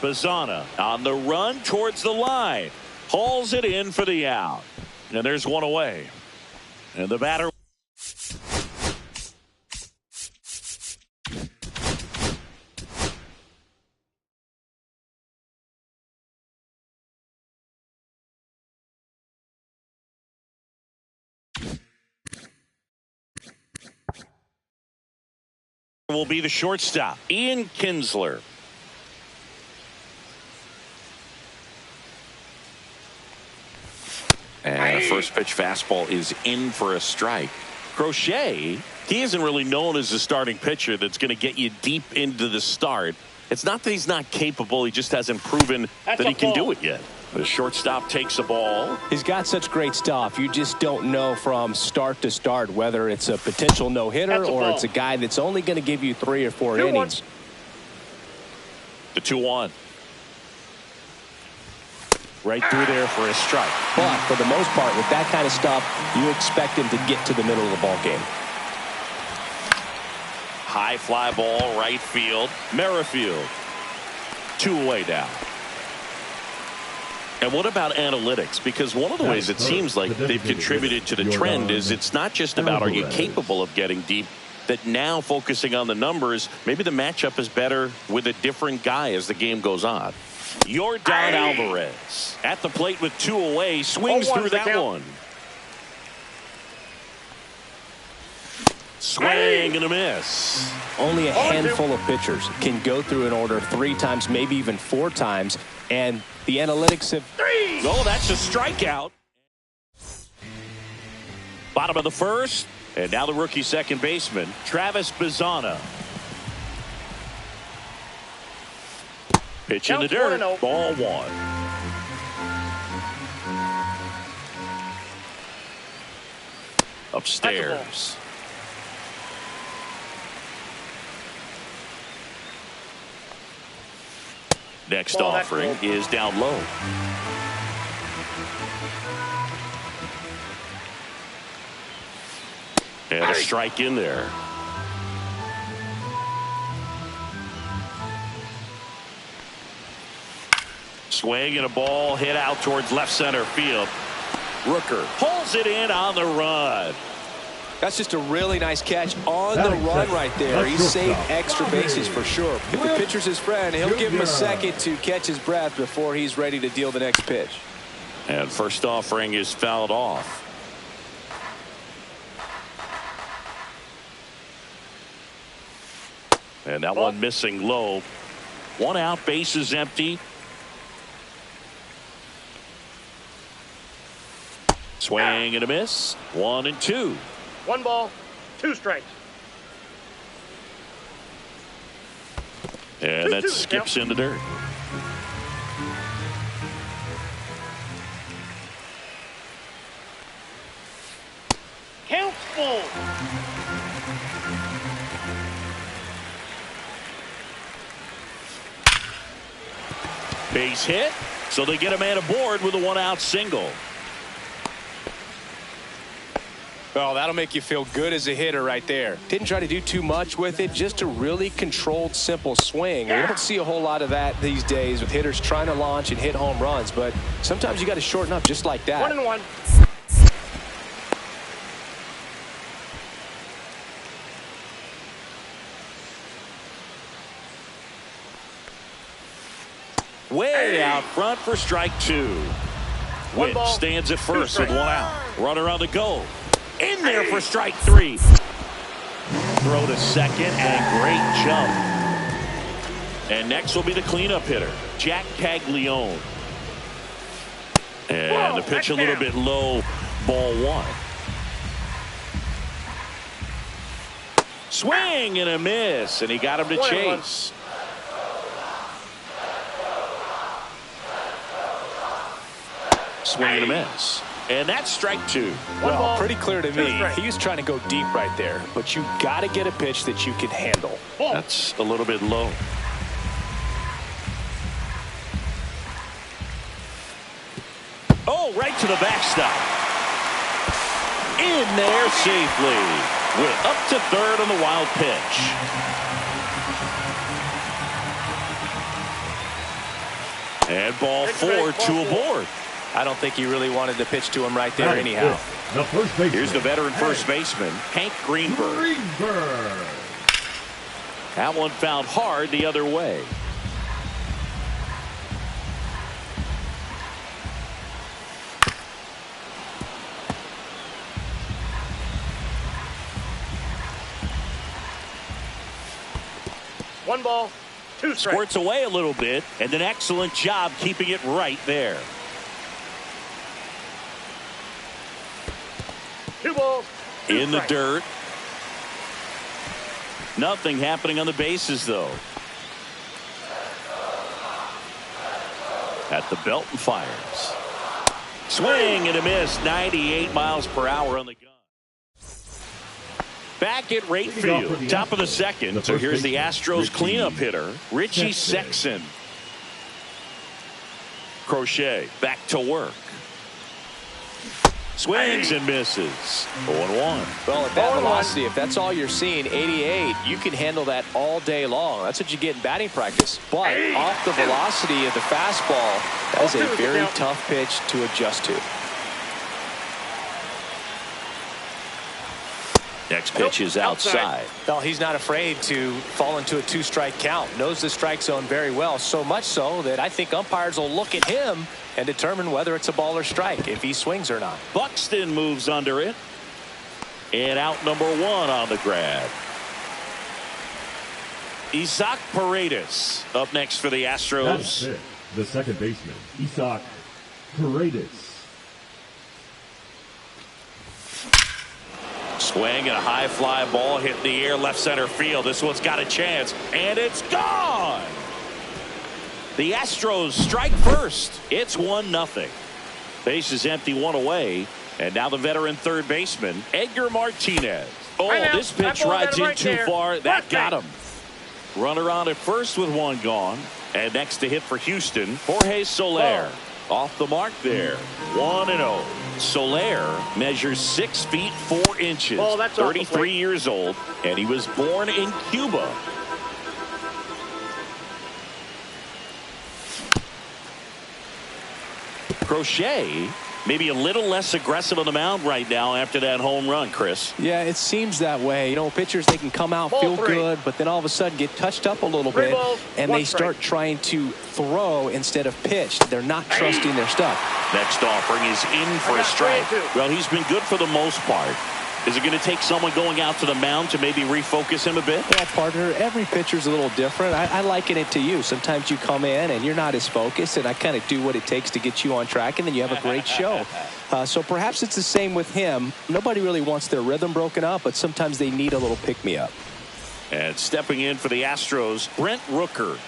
Bazzana on the run towards the line. Hauls it in for the out. And there's one away. And the batter will be the shortstop, Ian Kinsler. And a first pitch fastball is in for a strike. Crochet, he isn't really known as a starting pitcher that's going to get you deep into the start. It's not that he's not capable, he just hasn't proven that he can do it yet. The shortstop takes the ball. He's got such great stuff. You just don't know from start to start whether it's a potential no-hitter or it's a guy that's only going to give you 3 or 4 innings. The 2-1. Right through there for a strike. But for the most part, with that kind of stuff, you expect him to get to the middle of the ball game. High fly ball, right field. Merrifield. 2 away now. And what about analytics? Because one of the ways it seems like they've contributed to the trend is it's not just about are you capable of getting deep, that now focusing on the numbers, maybe the matchup is better with a different guy as the game goes on. Yordan Alvarez at the plate with 2 away, swings through that one. Swing and a miss. Only a handful of pitchers can go through an order 3 times, maybe even 4 times, and the analytics have... Oh, that's a strikeout. Bottom of the first, and now the rookie second baseman, Travis Bazzana. Pitch in the dirt. Ball 1. Upstairs. Next offering is down low. And a strike in there. Swing and a ball hit out towards left center field. Rooker pulls it in on the run. That's just a really nice catch on the run right there. He saved extra bases for sure. If the pitcher's his friend, he'll give him a second to catch his breath before he's ready to deal the next pitch. And first offering is fouled off. And that one missing low. 1 out, base is empty. Swing and a miss. 1 and 2. 1 ball, 2 strikes. And that skips in the dirt. Count full. Base hit, so they get a man aboard with a 1-out single. Oh, that'll make you feel good as a hitter right there. Didn't try to do too much with it, just a really controlled, simple swing. We don't see a whole lot of that these days with hitters trying to launch and hit home runs, but sometimes you got to shorten up just like that. 1-1. Way out front for strike 2. Witt stands at first with 1 out. Runner on the go. In there for strike 3. Throw to second and great jump. And next will be the cleanup hitter, Jack Caglione. And the pitch a little bit low, ball 1. Swing and a miss, and he got him to chase. Swing and a miss. And that's strike 2. Well, pretty clear to me. He was trying to go deep right there, but you got to get a pitch that you can handle. That's a little bit low. Oh, right to the backstop. In there safely. With up to third on the wild pitch. And ball 4, 2 aboard. I don't think he really wanted to pitch to him right there anyhow. Here's the veteran first baseman, Hank Greenberg. That one fouled hard the other way. One ball, 2 strikes. Squirts away a little bit, and an excellent job keeping it right there. 2 balls, 2 In the strikes. dirt. Nothing happening on the bases, though. At the belt and fires. Swing and a miss. 98 miles per hour on the gun. Back at right field. Top of the second. So here's the Astros cleanup hitter, Richie Sexson. Crochet back to work. Swings and misses. 0-1. Well, at that velocity, if that's all you're seeing, 88, you can handle that all day long. That's what you get in batting practice. But off the velocity of the fastball, that is a very tough pitch to adjust to. Next pitch is outside. Well, he's not afraid to fall into a 2-strike count. Knows the strike zone very well, so much so that I think umpires will look at him and determine whether it's a ball or strike, if he swings or not. Buxton moves under it. And out number 1 on the grab. Isaac Paredes up next for the Astros. That's it. The second baseman, Isaac Paredes. Swing and a high fly ball hit in the air left center field. This one's got a chance, and it's gone. The Astros strike first. It's 1-0. Base is empty, 1 away. And now the veteran third baseman, Edgar Martinez. Oh, this pitch rides in too far. That got him. Runner on at first with 1 gone. And next to hit for Houston, Jorge Soler. Off the mark there. 1-0. Soler measures 6 feet 4 inches. 33 years old. And he was born in Cuba. Crochet maybe a little less aggressive on the mound right now after that home run, Chris. Yeah, it seems that way. You know, pitchers, they can come out, feel good, but then all of a sudden get touched up a little bit, and they start trying to throw instead of pitch. They're not trusting their stuff. Next offering is in for a strike. Well, he's been good for the most part. Is it going to take someone going out to the mound to maybe refocus him a bit? Well, partner, every pitcher's a little different. I liken it to you. Sometimes you come in and you're not as focused, and I kind of do what it takes to get you on track, and then you have a great show. So perhaps it's the same with him. Nobody really wants their rhythm broken up, but sometimes they need a little pick-me-up. And stepping in for the Astros, Brent Rooker.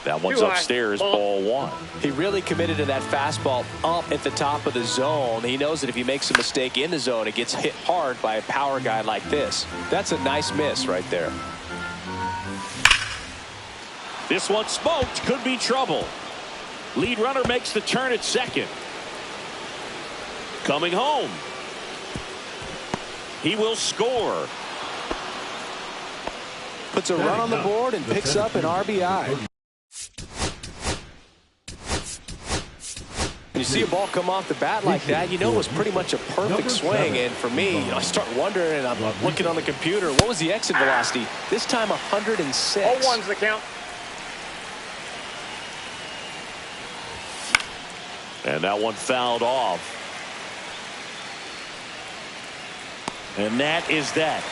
That one's upstairs, ball 1. He really committed to that fastball up at the top of the zone. He knows that if he makes a mistake in the zone, it gets hit hard by a power guy like this. That's a nice miss right there. This one smoked. Could be trouble. Lead runner makes the turn at second. Coming home. He will score. Puts a run on the board and picks up an RBI. When you see a ball come off the bat like that, you know it was pretty much a perfect swing. And for me, I start wondering, and I'm looking on the computer, what was the exit velocity? This time 106. 0-1's the count. And that one fouled off. And that is that.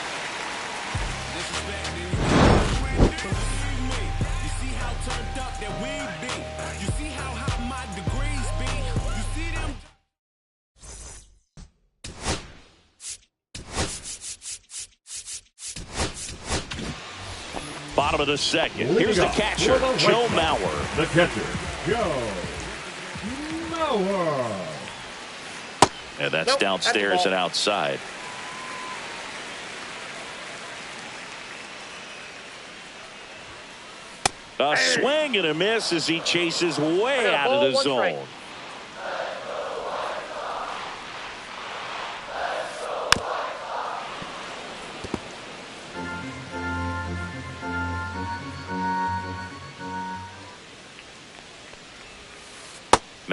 Bottom of the second. Here's the catcher, Joe Mauer. The catcher, Joe Mauer. And that's downstairs and outside. A swing and a miss as he chases way out of the zone.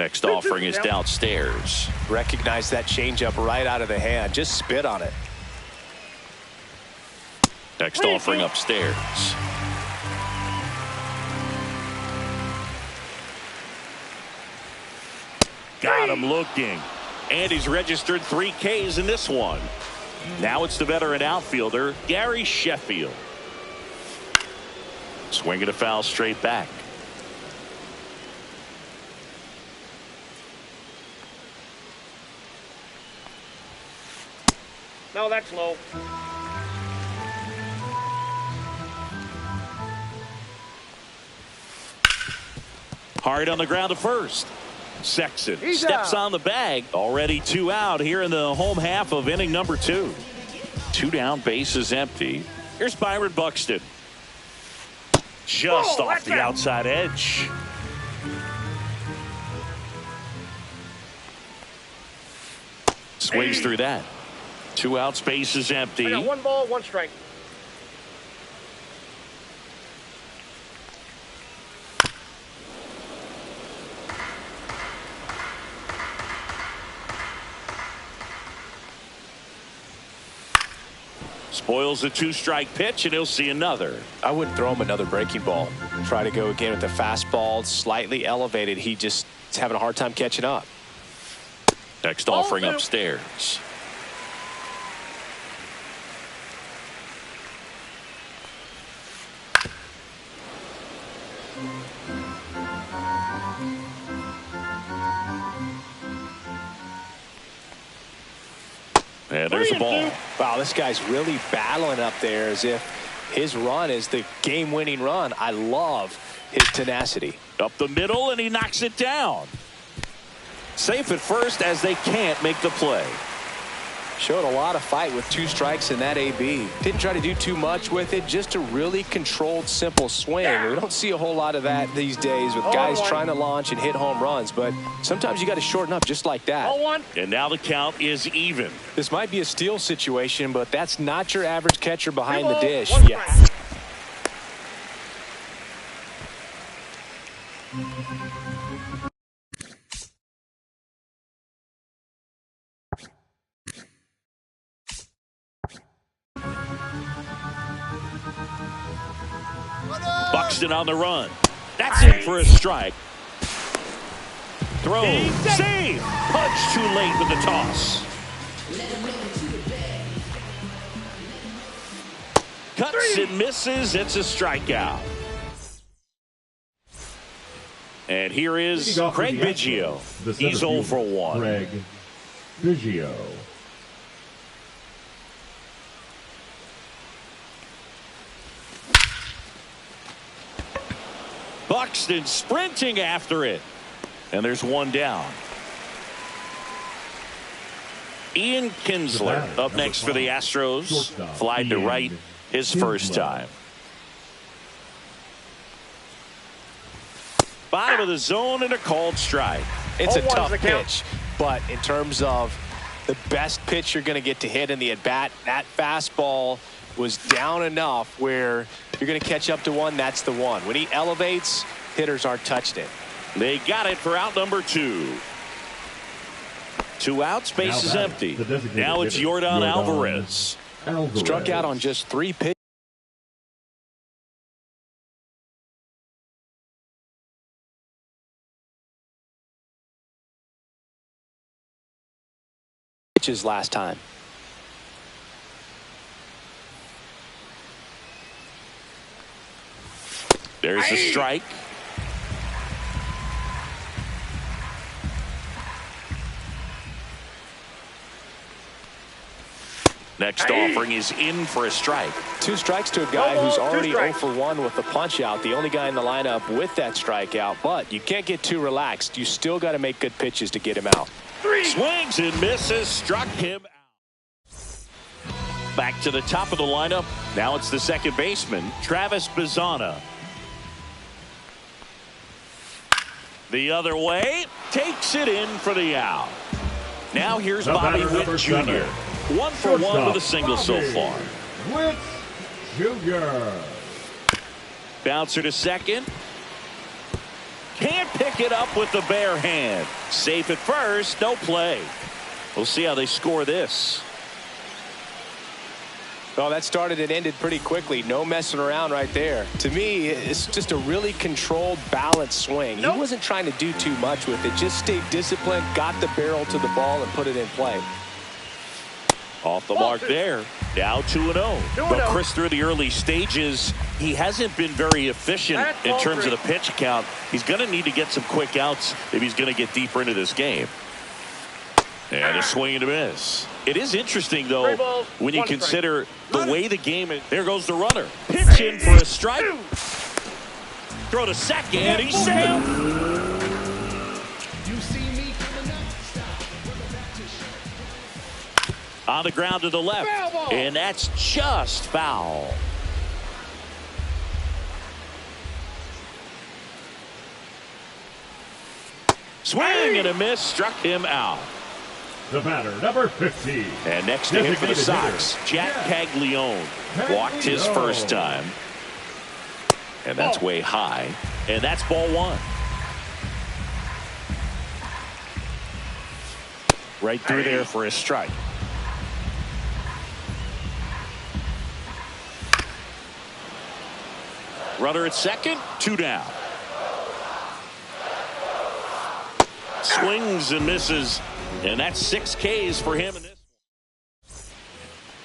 Next offering is downstairs. Recognize that changeup right out of the hand. Just spit on it. Next offering upstairs. Got him looking. And he's registered 3 Ks in this one. Now it's the veteran outfielder, Gary Sheffield. Swinging a foul straight back. No, that's low. Hard on the ground to first. Sexton steps on the bag. Already 2 out here in the home half of inning number 2. 2 down, bases empty. Here's Byron Buxton. Just off the outside edge. Swings through that. 2 outs, bases empty. I got 1 ball, 1 strike. Spoils the 2-strike pitch, and he'll see another. I wouldn't throw him another breaking ball. Try to go again with the fastball, slightly elevated. He just is having a hard time catching up. Next offering upstairs. And there's a ball. Wow, this guy's really battling up there as if his run is the game-winning run. I love his tenacity. Up the middle, and he knocks it down. Safe at first as they can't make the play. Showed a lot of fight with 2 strikes in that AB. Didn't try to do too much with it. Just a really controlled, simple swing. We don't see a whole lot of that these days with guys trying to launch and hit home runs. But sometimes you got to shorten up just like that. And now the count is even. This might be a steal situation, but that's not your average catcher behind the dish. Yeah. Buxton on the run. That's it for a strike. Throw. Save. Punch too late with the toss. Cuts and misses. It's a strikeout. And here is Craig Biggio. He's 0 for 1. Craig Biggio. Buxton sprinting after it. And there's 1 down. Ian Kinsler up next for the Astros. Flied to right his first time. Bottom of the zone and a called strike. It's a tough pitch, but in terms of the best pitch you're going to get to hit in the at-bat, that fastball was down enough where you're going to catch up to one. That's the one. When he elevates, hitters aren't touching it. They got it for out number 2. 2 outs, base is empty. Now it's Yordan Alvarez. Struck out on just 3 pitches last time. There's the strike. Next offering is in for a strike. 2 strikes to a guy who's already 0 for 1 with the punch out. The only guy in the lineup with that strikeout. But you can't get too relaxed. You still got to make good pitches to get him out. Swings and misses. Struck him out. Back to the top of the lineup. Now it's the second baseman, Travis Bazzana. The other way. Takes it in for the out. Now here's Bobby Witt Jr. 1 for 1 with a single so far. Witt Jr. Bouncer to second. Can't pick it up with the bare hand. Safe at first, no play. We'll see how they score this. Well, that started and ended pretty quickly. No messing around right there. To me, it's just a really controlled, balanced swing. He wasn't trying to do too much with it. Just stayed disciplined, got the barrel to the ball, and put it in play. Off the mark there. Now 2-0. But Chris, through the early stages, he hasn't been very efficient in terms of the pitch count. He's going to need to get some quick outs if he's going to get deeper into this game. And a swing and a miss. It is interesting, though, when you consider the way the game is. There goes the runner. Pitch in for a strike. Throw to second. He's safe. On the ground to the left. And that's just foul. Swing and a miss. Struck him out. The batter, number 15. And next to him for the Sox, Jack Caglione. Walked his first time. And that's way high. And that's ball one. Right through there for a strike. Runner at second, 2 down. Swings and misses. And that's 6 Ks for him in this one.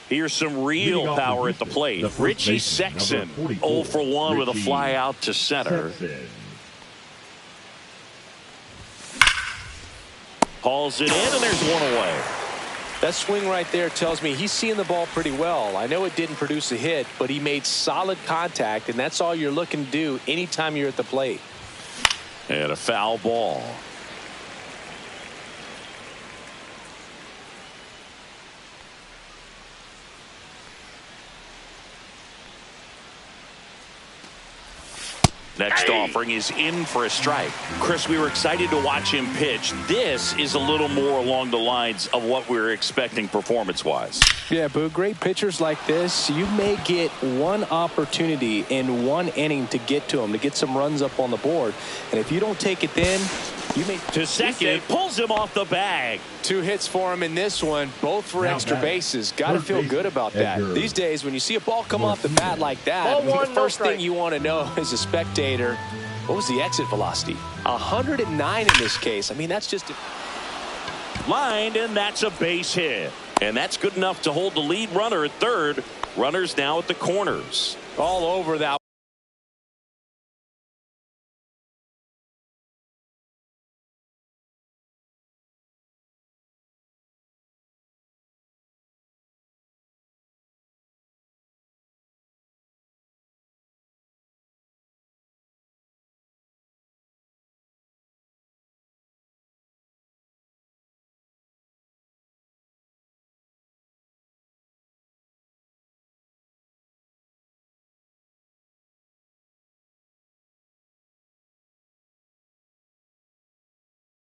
Here's some real power at the plate. Richie Sexson, 0 for 1 with a fly out to center. Hauls it in, and there's one away. That swing right there tells me he's seeing the ball pretty well. I know it didn't produce a hit, but he made solid contact, and that's all you're looking to do anytime you're at the plate. And a foul ball. Next offering is in for a strike. Chris, we were excited to watch him pitch. This is a little more along the lines of what we were expecting performance-wise. Yeah, Boo, great pitchers like this, you may get one opportunity in one inning to get to them, to get some runs up on the board. And if you don't take it then, you may... To second, pulls him off the bag. 2 hits for him in this one, both for extra bases. Got to feel good about that. These days, when you see a ball come off the bat like that, the first thing you want to know as a spectator, what was the exit velocity? 109 in this case. I mean, that's just... Lined, and that's a base hit. And that's good enough to hold the lead runner at third. Runners now at the corners. All over that.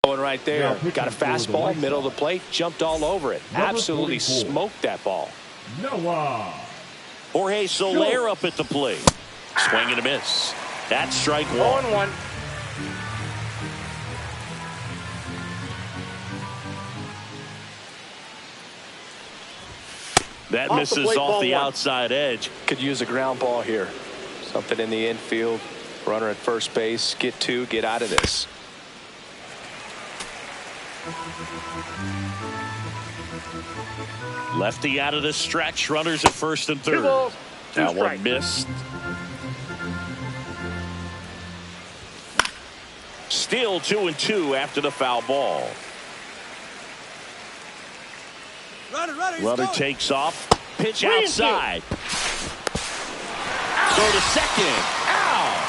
Right there. Got a fastball, middle of the plate, jumped all over it. Absolutely smoked that ball. Jorge Soler up at the plate. Swing and a miss. That's strike 1. 0-1. That misses off the outside edge. Could use a ground ball here. Something in the infield. Runner at first base. Get 2, get out of this. Lefty out of the stretch. Runners at first and third. 2 balls, 2 That strikes. one missed. Still 2-2 after the foul ball. Runner takes off. Pitch outside. Throw to second. Out.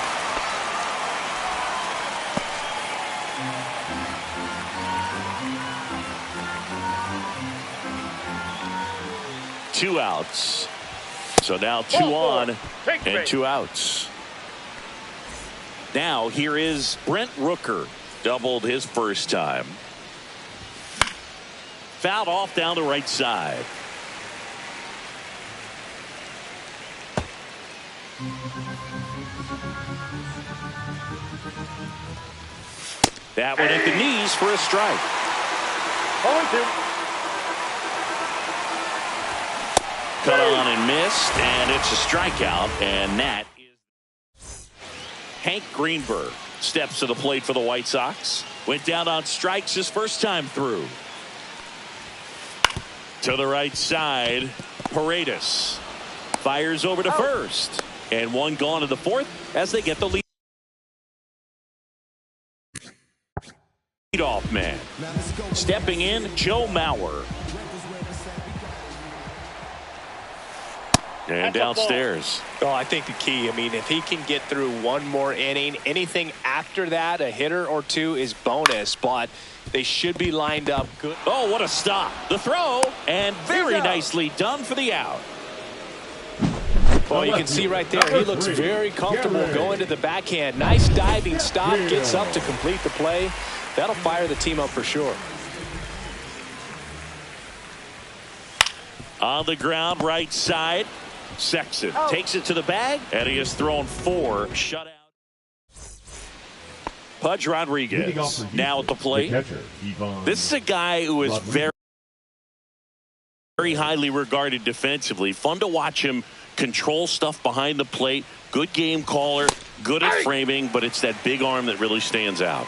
Two outs. So now 2 on and 2 outs. Now here is Brent Rooker. Doubled his first time. Fouled off down the right side. That one at the knees for a strike. 0-2. Cut on and missed, and it's a strikeout, and that is Hank Greenberg steps to the plate for the White Sox. Went down on strikes his first time through. To the right side, Paredes fires over to first, and one gone to the fourth as they get the lead. Leadoff man. Stepping in, Joe Mauer. And downstairs. Well, I think the key, I mean, if he can get through one more inning, anything after that, a hitter or two is bonus, but they should be lined up good. Oh, what a stop. The throw, and very nicely done for the out. Well, you can see right there, he looks very comfortable going to the backhand. Nice diving stop, gets up to complete the play. That'll fire the team up for sure. On the ground, right side. Sexton takes it to the bag, and he has thrown 4 shutout. Pudge Rodriguez now at the plate. This is a guy who is very highly regarded defensively. Fun to watch him control stuff behind the plate. Good game caller, good at framing, but it's that big arm that really stands out.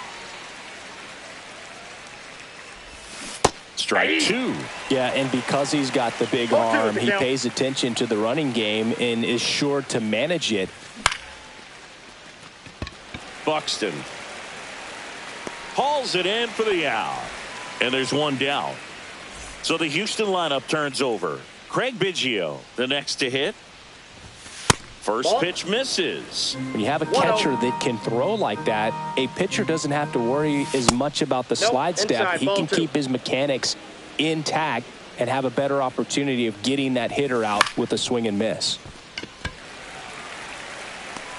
Strike 2. Yeah, and because he's got the big arm, he pays attention to the running game and is sure to manage it. Buxton hauls it in for the out, and there's one down. So the Houston lineup turns over. Craig Biggio, the next to hit. First pitch misses. When you have a catcher that can throw like that, a pitcher doesn't have to worry as much about the slide step. He can keep his mechanics intact and have a better opportunity of getting that hitter out with a swing and miss.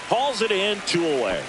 Hauls it in, 2 away.